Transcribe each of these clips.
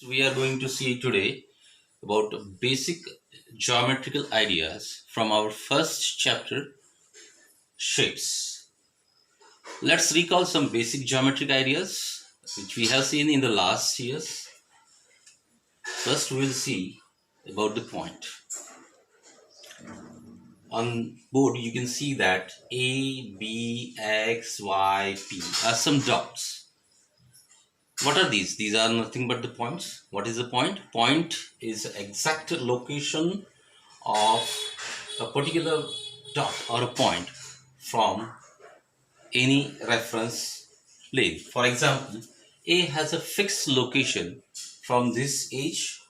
We are going to see today about basic geometrical ideas from our first chapter, shapes. Let's recall some basic geometric ideas which we have seen in the last years. First, we will see about the point. On board, you can see that A, B, X, Y, P are some dots. What are these? These are nothing but the points. What is the point? Point is exact location of a particular dot or a point from any reference plane. For example, A has a fixed location from this edge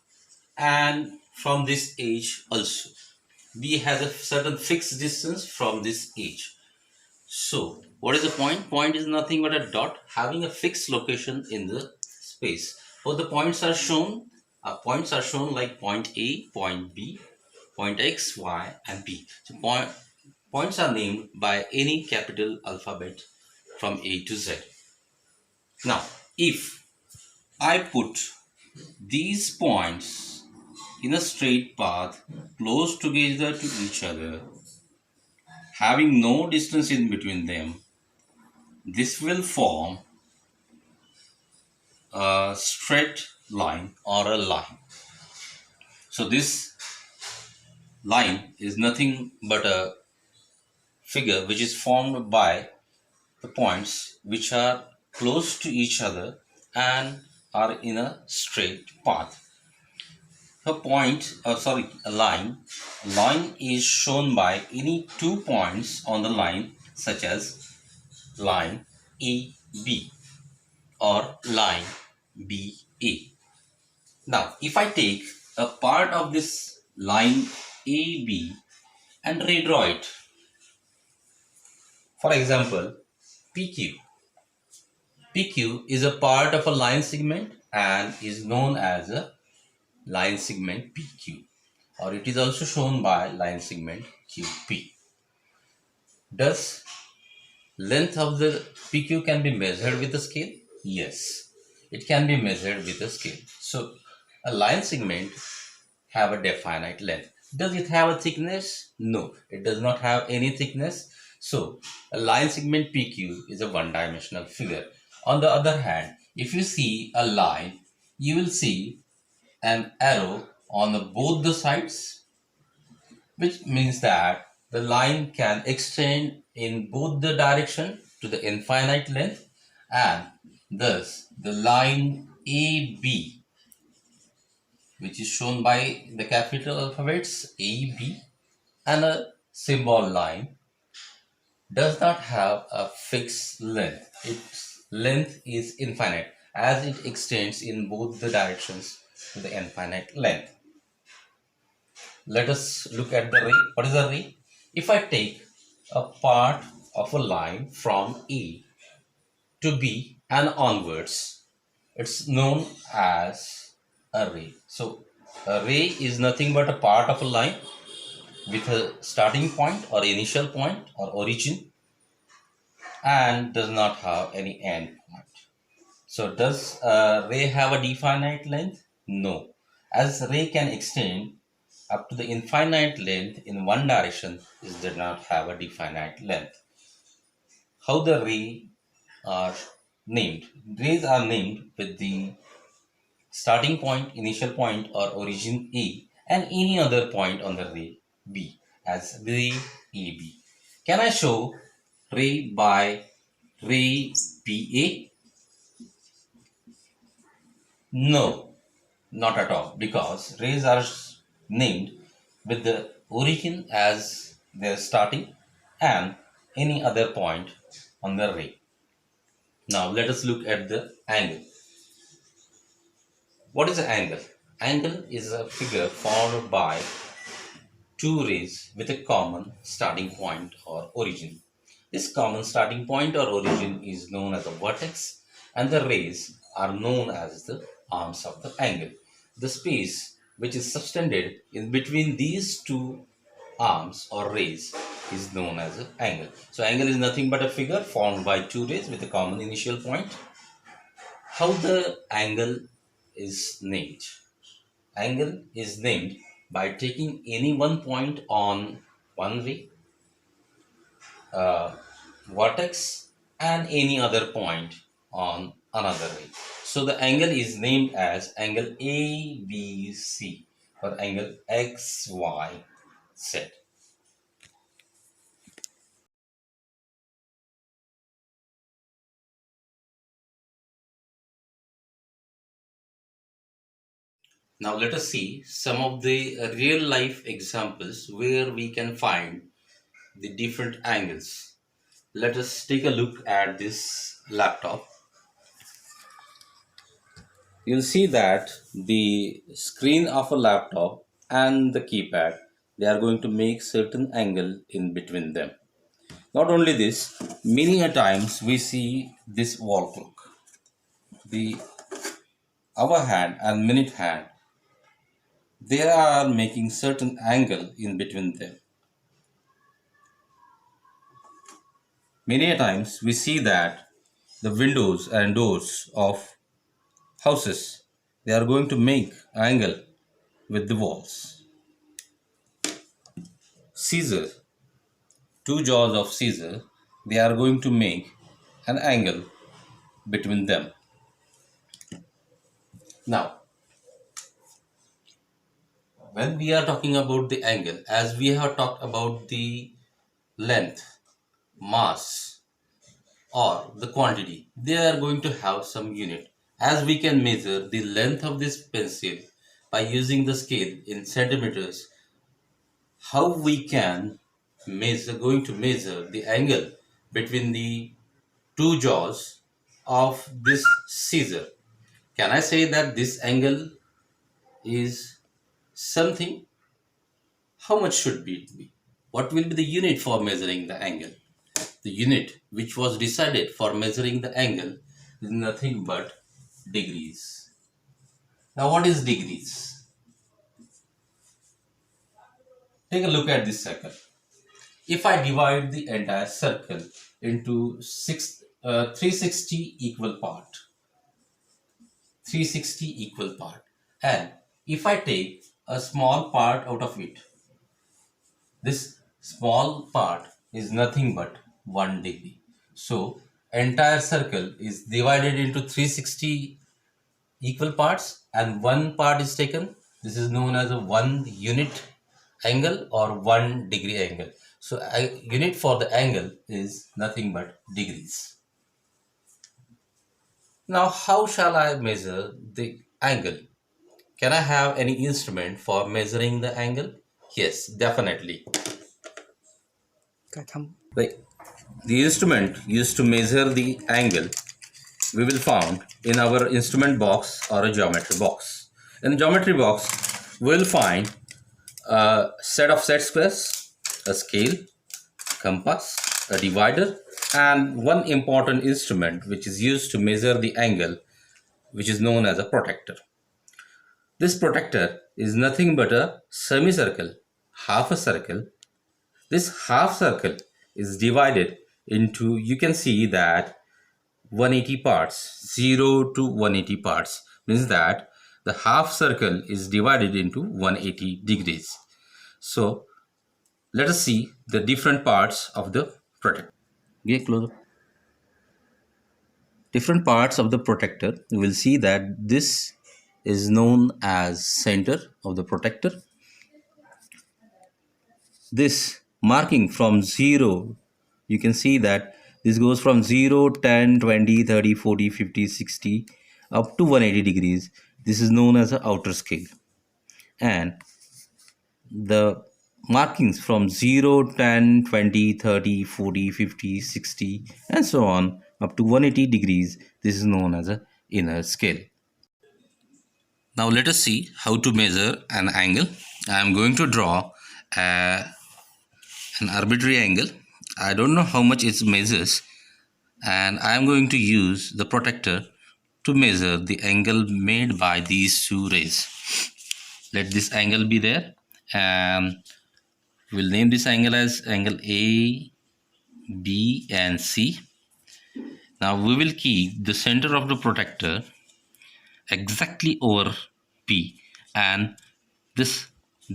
and from this edge also. B has a certain fixed distance from this edge. So, what is the point? Point is nothing but a dot having a fixed location in the space. So, the points are shown. Points are shown like point A, point B, point X, Y, and P. So, points are named by any capital alphabet from A to Z. Now, if I put these points in a straight path close together to each other, having no distance in between them, this will form a straight line or a line. So this line is nothing but a figure which is formed by the points which are close to each other and are in a straight path. A line. A line is shown by any 2 points on the line, such as line AB or line BA. Now, if I take a part of this line AB and redraw it, for example, PQ. PQ is a part of a line segment and is known as a line segment PQ, or it is also shown by line segment QP. Does length of the PQ can be measured with a scale? Yes, it can be measured with a scale. So a line segment have a definite length. Does it have a thickness? No, it does not have any thickness. So a line segment PQ is a one-dimensional figure. On the other hand, if you see a line, you will see an arrow on both the sides, which means that the line can extend in both the direction to the infinite length, and thus the line AB, which is shown by the capital alphabets AB and a symbol line, does not have a fixed length. Its length is infinite as it extends in both the directions to the infinite length. Let us look at the ray. What is a ray? If I take a part of a line from A to B and onwards, it's known as a ray. So a ray is nothing but a part of a line with a starting point or initial point or origin and does not have any end point. So does a ray have a definite length? No. As ray can extend up to the infinite length in one direction, it does not have a definite length. How the ray are named? Rays are named with the starting point, initial point or origin A and any other point on the ray B as ray AB. Can I show ray by ray BA? No, not at all, because rays are named with the origin as their starting and any other point on the ray. Now let us look at the angle. What is an angle? Angle is a figure formed by two rays with a common starting point or origin. This common starting point or origin is known as the vertex and the rays are known as the arms of the angle. The space which is subtended in between these two arms or rays is known as an angle. So angle is nothing but a figure formed by two rays with a common initial point. How the angle is named? Angle is named by taking any one point on one ray, uh, vertex, and any other point on another ray. So the angle is named as angle ABC or angle XYZ. Now let us see some of the real life examples where we can find the different angles. Let us take a look at this laptop. You'll see that the screen of a laptop and the keypad, they are going to make certain angle in between them. Not only this, many a times we see this wall clock. The hour hand and minute hand, they are making certain angle in between them. Many a times we see that the windows and doors of houses, they are going to make angle with the walls. Caesar, two jaws of Caesar, they are going to make an angle between them. Now, when we are talking about the angle, as we have talked about the length, mass, or the quantity, they are going to have some unit. As we can measure the length of this pencil by using the scale in centimeters, how we can going to measure the angle between the two jaws of this scissor? Can I say that this angle is something? How much should it be? What will be the unit for measuring the angle? The unit which was decided for measuring the angle is nothing but degrees. Now, what is degrees? Take a look at this circle. If I divide the entire circle into 360 equal part, 360 equal part, and if I take a small part out of it, this small part is nothing but 1 degree. So entire circle is divided into 360 equal parts and one part is taken. This is known as a 1 unit angle or 1 degree angle. So a unit for the angle is nothing but degrees. Now how shall I measure the angle? Can I have any instrument for measuring the angle? Yes, definitely. The, the instrument used to measure the angle we will found in our instrument box or a geometry box. In the geometry box, we will find a set of set squares, a scale, compass, a divider, and one important instrument which is used to measure the angle, which is known as a protractor. This protractor is nothing but a semicircle, half a circle. This half circle is divided into, you can see that 180 parts, 0 to 180 parts, means that the half circle is divided into 180 degrees. So let us see the different parts of the protector. Get closer. Different parts of the protector, you will see that this is known as center of the protector. This marking from 0, you can see that this goes from 0, 10, 20, 30, 40, 50, 60 up to 180 degrees. This is known as the outer scale. And the markings from 0, 10, 20, 30, 40, 50, 60 and so on up to 180 degrees, this is known as a inner scale. Now let us see how to measure an angle. I am going to draw an arbitrary angle. I don't know how much it measures, and I am going to use the protractor to measure the angle made by these two rays. Let this angle be there, and we'll name this angle as angle A, B and C. Now we will keep the center of the protractor exactly over P, and this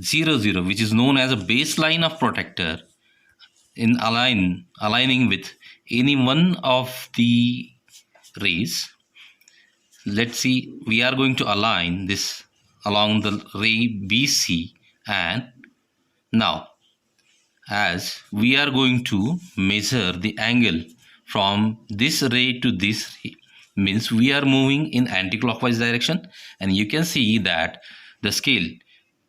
0 0, which is known as a baseline of protractor, in aligning with any one of the rays. Let's see, we are going to align this along the ray BC, and now as we are going to measure the angle from this ray to this ray, means we are moving in anti-clockwise direction, and you can see that the scale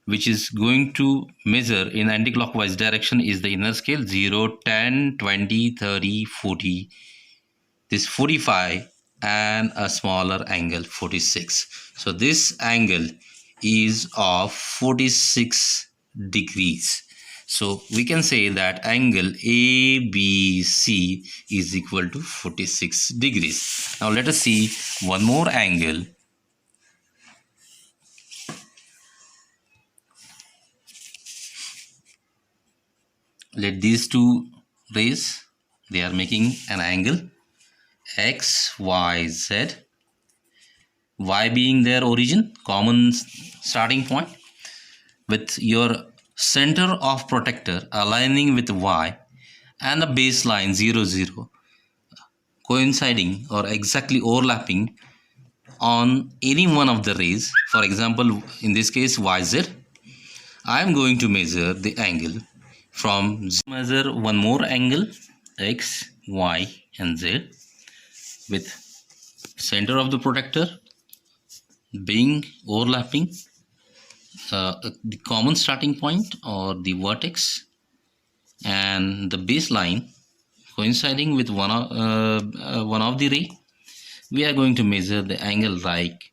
which is going to measure in anti-clockwise direction is the inner scale 0, 10, 20, 30, 40, this 45, and a smaller angle 46. So this angle is of 46 degrees. So we can say that angle ABC is equal to 46 degrees. Now let us see one more angle. Let these two rays, they are making an angle X, Y, Z, Y being their origin, common starting point, with your center of protractor aligning with Y and the baseline 0 0 coinciding or exactly overlapping on any one of the rays. For example, in this case YZ, I am going to measure the angle from measure one more angle X, Y, and Z with center of the protractor being overlapping the common starting point or the vertex, and the baseline coinciding with one of the ray. We are going to measure the angle like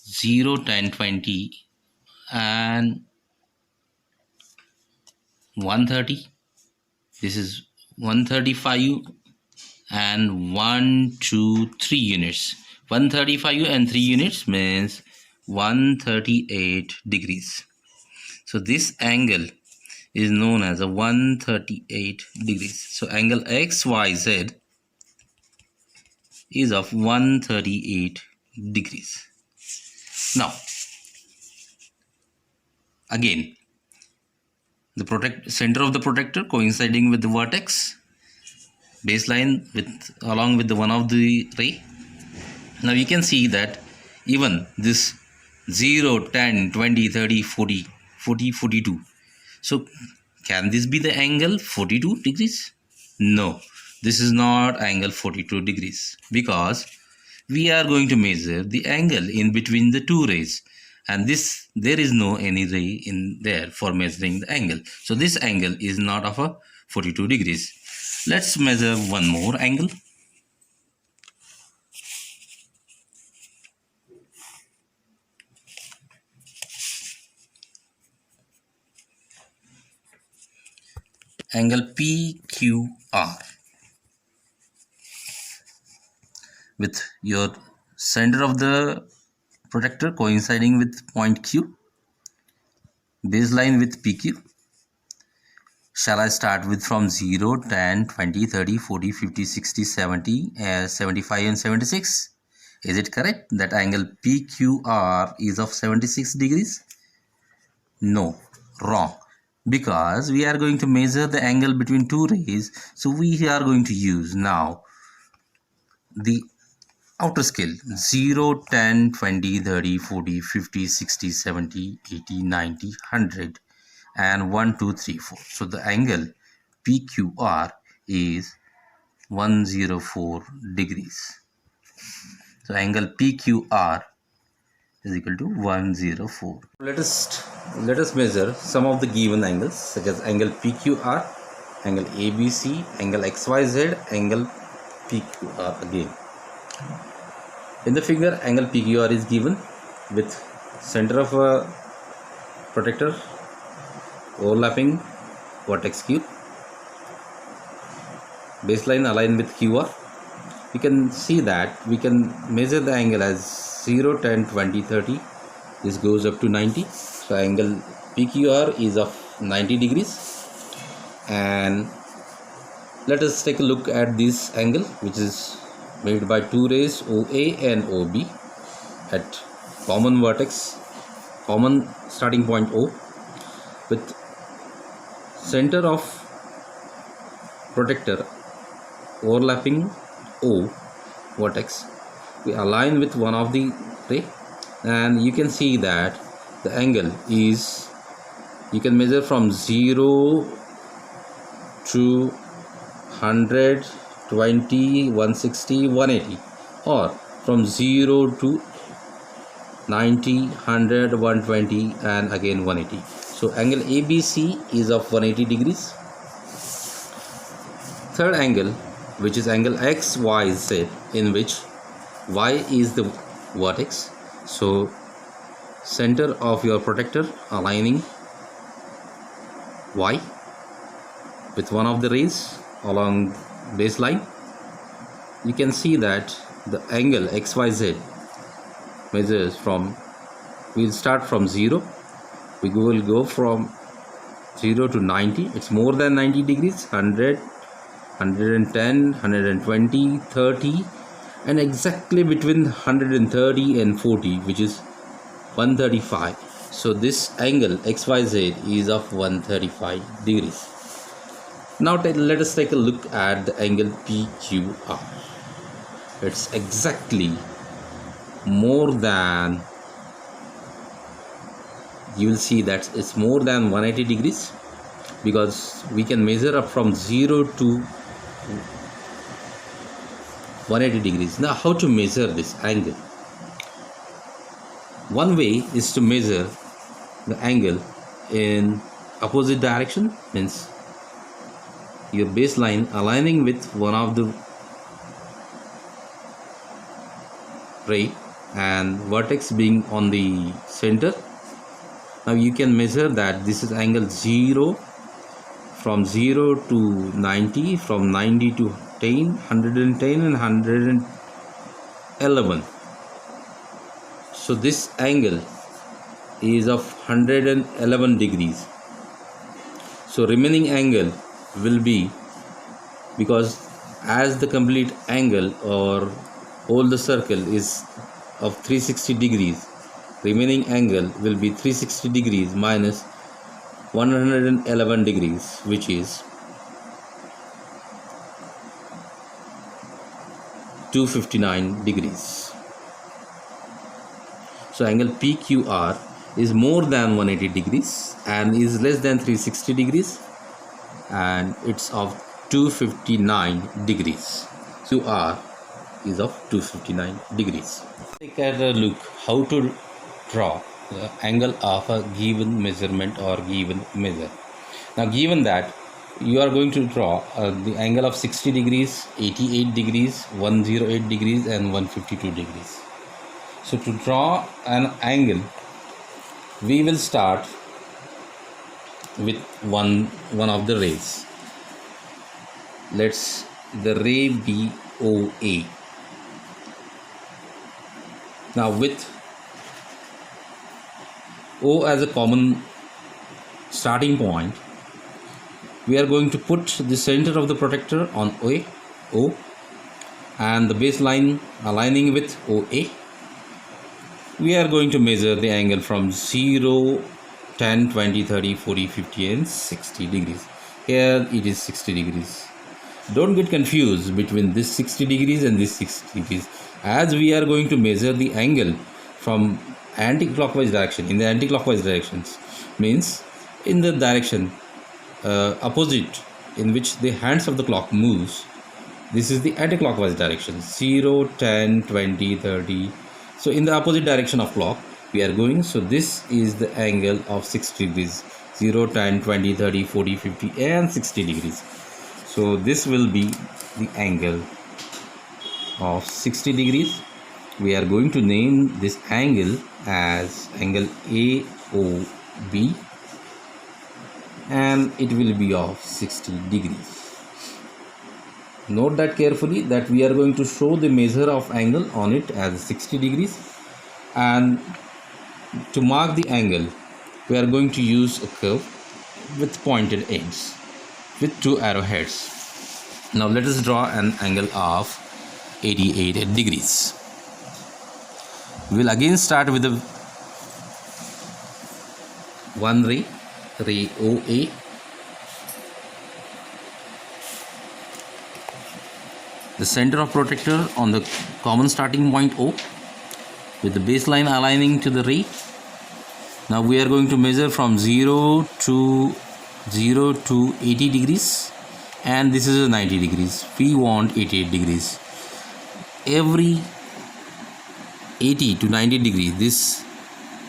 0, 10, 20, and 130. This is 135 and 1, 2, 3 units. 135 and 3 units means 138 degrees. So this angle is known as a 138 degrees. So angle XYZ is of 138 degrees. Now again, the center of the protractor coinciding with the vertex, baseline with along with the one of the ray. Now you can see that even this 0, 10, 20, 30, 40, 40, 42. So can this be the angle 42 degrees? No, this is not angle 42 degrees, because we are going to measure the angle in between the two rays, and this there is no any ray in there for measuring the angle. So this angle is not of a 42 degrees. Let's measure one more angle. Angle PQR with your center of the protractor coinciding with point Q, baseline with PQ. Shall I start with from 0, 10, 20, 30, 40, 50, 60, 70, 75 and 76? Is it correct that angle PQR is of 76 degrees? No, wrong. Because we are going to measure the angle between two rays, so we are going to use now the outer scale 0, 10, 20, 30, 40, 50, 60, 70, 80, 90, 100 and 1, 2, 3, 4. So the angle PQR is 104 degrees. So angle PQR is equal to 104. Let us measure some of the given angles, such as angle PQR, angle ABC, angle XYZ, angle PQR again. In the figure, angle PQR is given with center of a protractor overlapping vertex Q, baseline aligned with QR. We can see that we can measure the angle as 0, 10, 20, 30. This goes up to 90. So angle PQR is of 90 degrees. And let us take a look at this angle, which is made by two rays OA and OB at common vertex, common starting point O, with center of protractor overlapping O vertex, we align with one of the ray, and you can see that the angle is, you can measure from 0 to 100, 20, 160, 180, or from 0 to 90, 100, 120, and again 180. So angle ABC is of 180 degrees. Third angle, which is angle XYZ, in which Y is the vertex. So center of your protractor aligning Y with one of the rays along baseline, you can see that the angle XYZ measures from, we'll start from 0, we will go from 0 to 90, it's more than 90 degrees, 100, 110, 120, 30, and exactly between 130 and 40, which is 135. So this angle XYZ is of 135 degrees. Now let us take a look at the angle PQR. It's exactly more than, you will see that it's more than 180 degrees, because we can measure up from 0 to 180 degrees. Now how to measure this angle? One way is to measure the angle in opposite direction, means your baseline aligning with one of the ray and vertex being on the center. Now you can measure that this is angle 0, from 0 to 90, from 90 to 10, 110 and 111. So this angle is of 111 degrees. So remaining angle will be, because as the complete angle or all the circle is of 360 degrees, remaining angle will be 360 degrees minus 111 degrees, which is 259 degrees. So angle PQR is more than 180 degrees and is less than 360 degrees, and it's of 259 degrees. QR is of 259 degrees. Take a look how to draw the angle of a given measurement or given measure. Now given that you are going to draw the angle of 60 degrees, 88 degrees, 108 degrees and 152 degrees. So to draw an angle, we will start with one of the rays. Let's the ray be OA. Now with O as a common starting point, we are going to put the center of the protractor on O and the baseline aligning with OA. We are going to measure the angle from 0, 10, 20, 30, 40, 50 and 60 degrees. Here it is 60 degrees. Don't get confused between this 60 degrees and this 60 degrees, as we are going to measure the angle from anti-clockwise direction. In the anti-clockwise directions means in the direction opposite in which the hands of the clock moves. This is the anti-clockwise direction, 0, 10, 20, 30. So in the opposite direction of clock we are going. So this is the angle of 60 degrees, 0, 10, 20, 30, 40, 50 and 60 degrees. So this will be the angle of 60 degrees. We are going to name this angle as angle AOB, and it will be of 60 degrees. Note that carefully that we are going to show the measure of angle on it as 60 degrees, and to mark the angle we are going to use a curve with pointed ends with two arrowheads. Now let us draw an angle of 88 degrees. We will again start with the one ray OA. The center of protractor on the common starting point O, with the baseline aligning to the ray. Now we are going to measure from 0 to 80 degrees, and this is a 90 degrees. We want 88 degrees. Every 80 to 90 degrees, this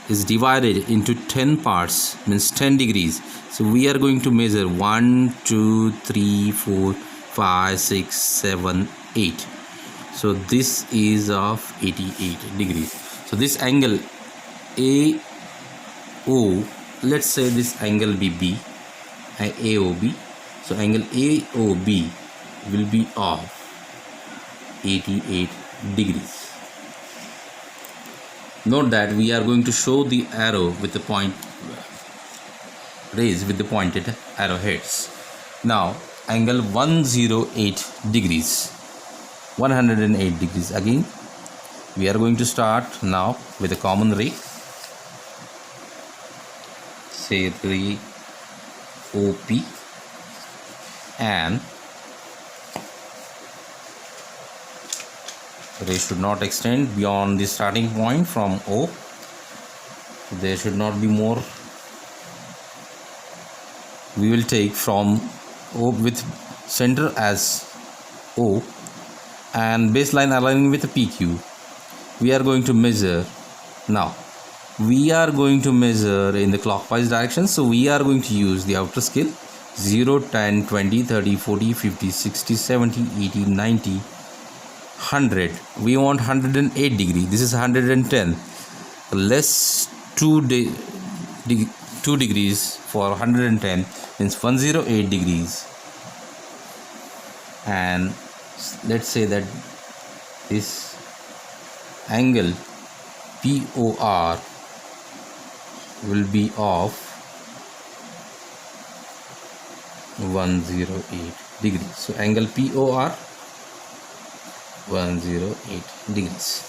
is divided into 10 parts, means 10 degrees. So we are going to measure 1, 2, 3, 4, 5, 6, 7, 8. So this is of 88 degrees. So this angle AO, let's say this angle BB, AOB. So angle AOB will be of 88 degrees. Note that we are going to show the arrow with the point rays with the pointed arrowheads. Now angle 108 degrees, 108 degrees. Again we are going to start now with a common ray, say ray OP, and ray should not extend beyond the starting point from O. There should not be more. We will take from O with center as O and baseline aligning with PQ. We are going to measure now. We are going to measure in the clockwise direction, so we are going to use the outer scale 0, 10, 20, 30, 40, 50, 60, 70, 80, 90, 100. We want 108 degree. This is 110. Less 2 degrees for 110 means 108 degrees. And let's say that this angle POR will be of 108 degrees. So angle POR 108 degrees.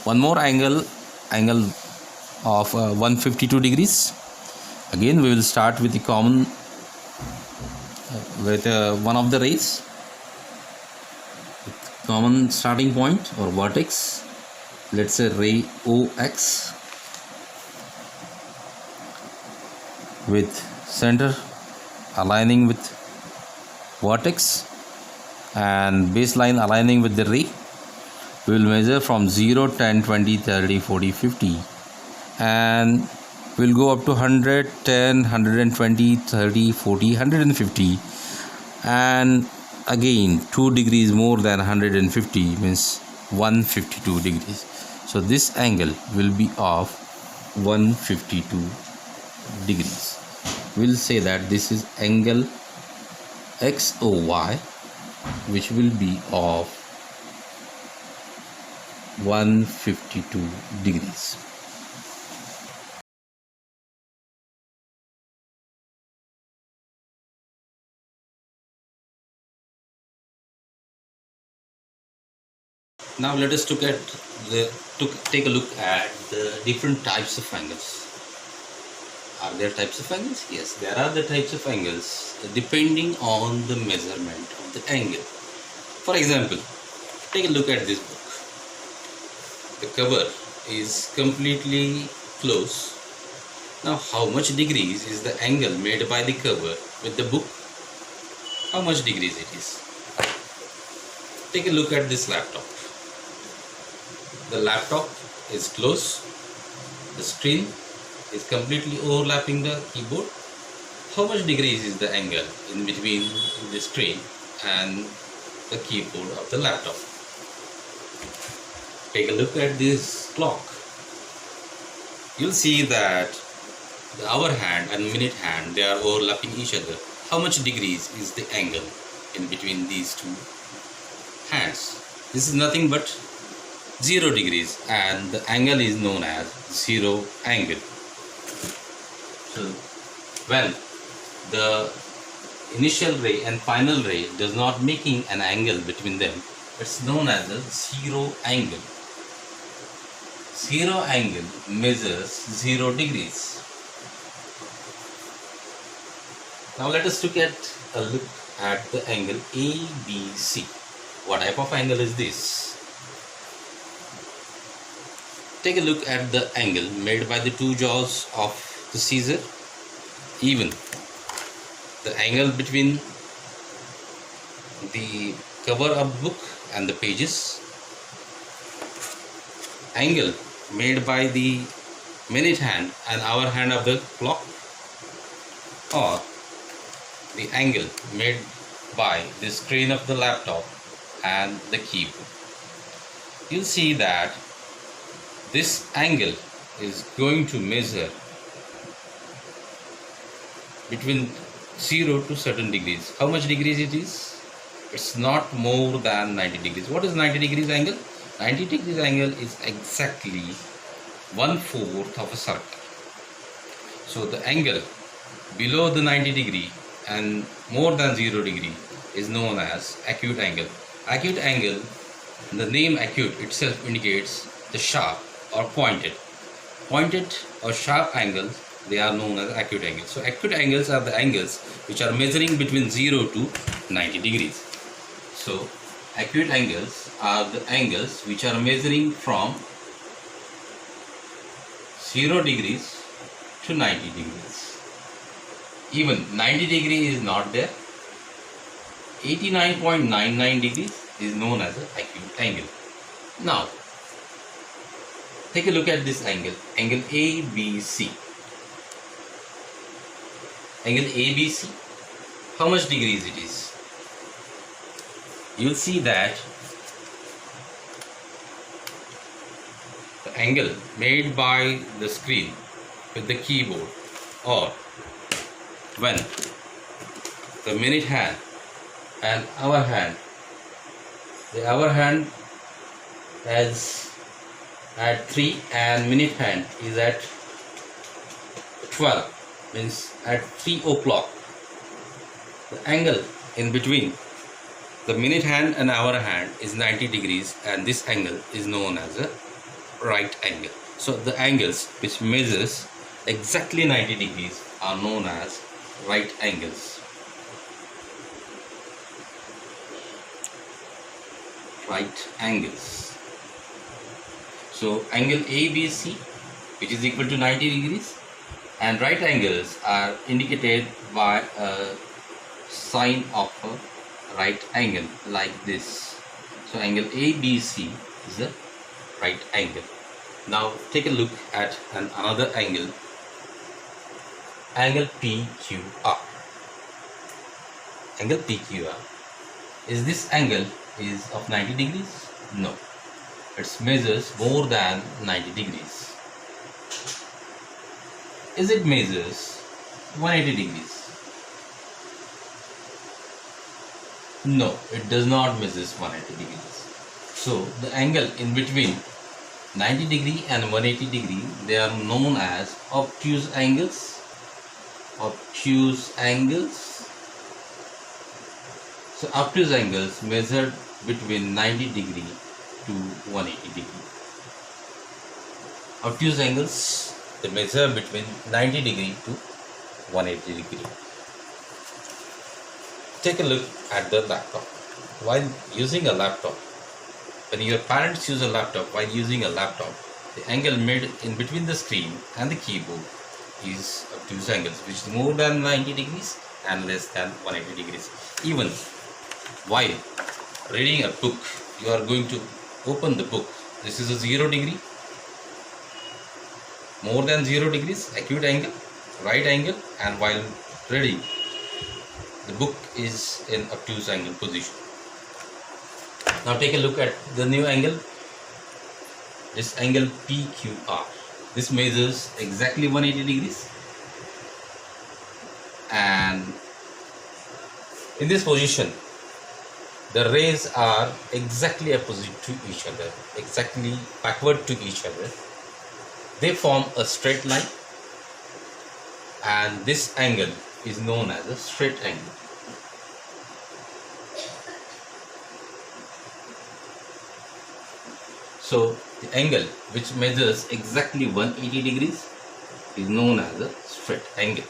One more angle of 152 degrees. Again we will start with the common with one of the rays, common starting point or vertex. Let's say ray OX with center aligning with vertex and baseline aligning with the ray. We will measure from 0, 10, 20, 30, 40, 50, and we will go up to 100, 10, 120, 30, 40, 150, and again 2 degrees more than 150 means 152 degrees. So this angle will be of 152 degrees. We'll say that this is angle XOY, which will be of 152 degrees. Now let us take a look at the different types of angles. Are there types of angles? Yes, there are the types of angles depending on the measurement of the angle. For example, take a look at this book. The cover is completely close. Now how much degrees is the angle made by the cover with the book? How much degrees it is? Take a look at this laptop. The laptop is close. The screen is completely overlapping the keyboard. How much degrees is the angle in between the screen and the keyboard of the laptop? Take a look at this clock. You'll see that the hour hand and minute hand, they are overlapping each other. How much degrees is the angle in between these two hands? This is nothing but 0 degrees, and the angle is known as zero angle. So when the initial ray and final ray does not making an angle between them, it's known as a zero angle. Zero angle measures 0 degrees. Now let us look at the angle ABC. What type of angle is this? Take a look at the angle made by the two jaws of the scissor. Even the angle between the cover of the book and the pages, angle made by the minute hand and hour hand of the clock, or the angle made by the screen of the laptop and the keyboard. You'll see that this angle is going to measure between 0 to certain degrees. How much degrees it is? It's not more than 90 degrees. What is 90 degrees angle? 90 degrees angle is exactly 1/4 of a circle. So the angle below the 90 degree and more than 0 degree is known as acute angle. Acute angle, the name acute itself indicates the sharp or pointed. Pointed or sharp angles, they are known as acute angles. So acute angles are the angles which are measuring between 0 to 90 degrees. So acute angles are the angles which are measuring from 0 degrees to 90 degrees. Even 90 degrees is not there. 89.99 degrees is known as an acute angle. Now, take a look at this angle, angle ABC. Angle ABC, how much degrees it is? You'll see that the angle made by the screen with the keyboard, or when the minute hand and hour hand, the hour hand is at 3 and minute hand is at 12, means at 3 o'clock. The angle in between the minute hand and hour hand is 90 degrees, and this angle is known as a right angle. So the angles which measures exactly 90 degrees are known as right angles. Right angles. So angle ABC, which is equal to 90 degrees, and right angles are indicated by a sign of a right angle like this. So angle ABC is a right angle. Now take a look at another angle, angle PQR. Angle PQR, is this angle is of 90 degrees? No, it measures more than 90 degrees. Is it measures 180 degrees? No, it does not measure 180 degrees. So the angle in between 90 degree and 180 degree, they are known as obtuse angles. Obtuse angles. So obtuse angles measured between 90 degree to 180 degree. Obtuse angles, they measure between 90 degree to 180 degree. Take a look at the laptop. While using a laptop, when your parents use a laptop, while using a laptop, the angle made in between the screen and the keyboard is obtuse angles, which is more than 90 degrees and less than 180 degrees. Even while reading a book, you are going to open the book. This is a 0 degree. More than 0 degrees, acute angle, right angle, and while reading, the book is in obtuse angle position. Now take a look at the new angle, this angle PQR. This measures exactly 180 degrees, and in this position the rays are exactly opposite to each other, exactly backward to each other. They form a straight line, and this angle is known as a straight angle. So the angle which measures exactly 180 degrees is known as a straight angle.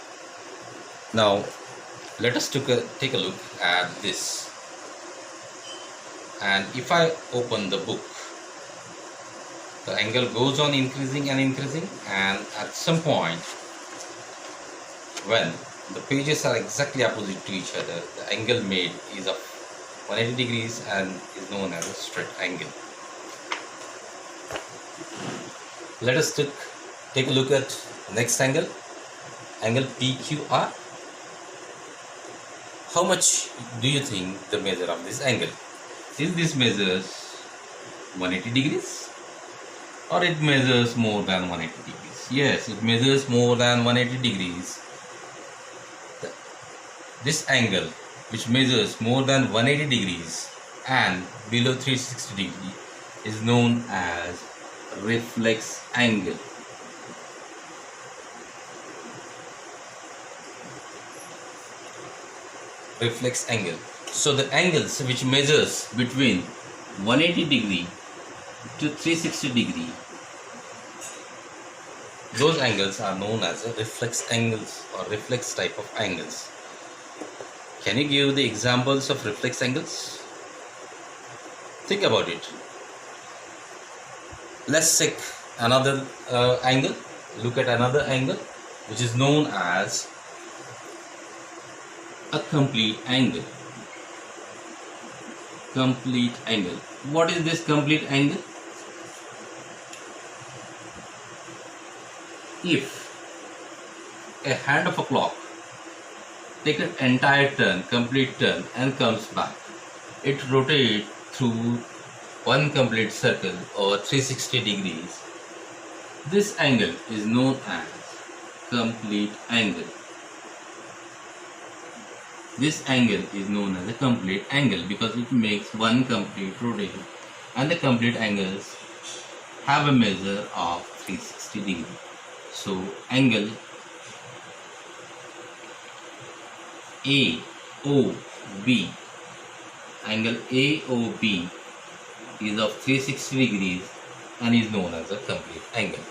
Now let us take a look at this. And if I open the book, the angle goes on increasing and increasing, and at some point when the pages are exactly opposite to each other, the angle made is of 180 degrees and is known as a straight angle. Let us take a look at next angle PQR. How much do you think the measure of this angle? Is this measures 180 degrees or it measures more than 180 degrees? Yes, it measures more than 180 degrees. This angle which measures more than 180 degrees and below 360 degree is known as reflex angle. Reflex angle. So the angles which measures between 180 degree to 360 degree, those angles are known as reflex angles or reflex type of angles. Can you give the examples of reflex angles? Think about it. Let's take another angle. Look at another angle which is known as a complete angle. Complete angle. What is this complete angle? If a hand of a clock takes an entire turn, complete turn, and comes back, it rotates through one complete circle over 360 degrees. This angle is known as complete angle. This angle is known as a complete angle because it makes one complete rotation, and the complete angles have a measure of 360 degrees. So angle AOB, angle AOB is of 360 degrees and is known as a complete angle.